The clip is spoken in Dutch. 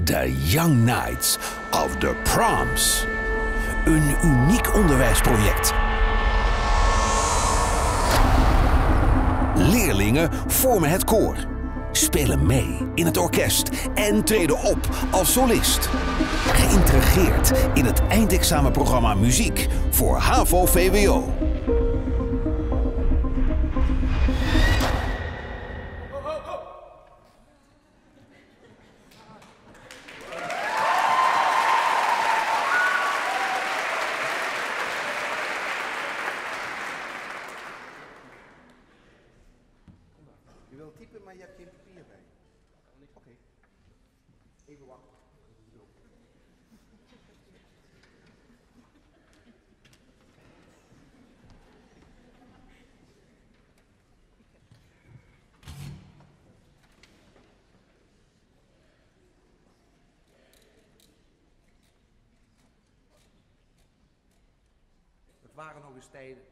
The Young Knights of the Proms. Een uniek onderwijsproject. Leerlingen vormen het koor, spelen mee in het orkest en treden op als solist. Geïntegreerd in het eindexamenprogramma muziek voor HAVO-VWO. Je wilt typen, maar je hebt geen papier bij. Oké. Even wachten. Zo. Het waren nog eens tijden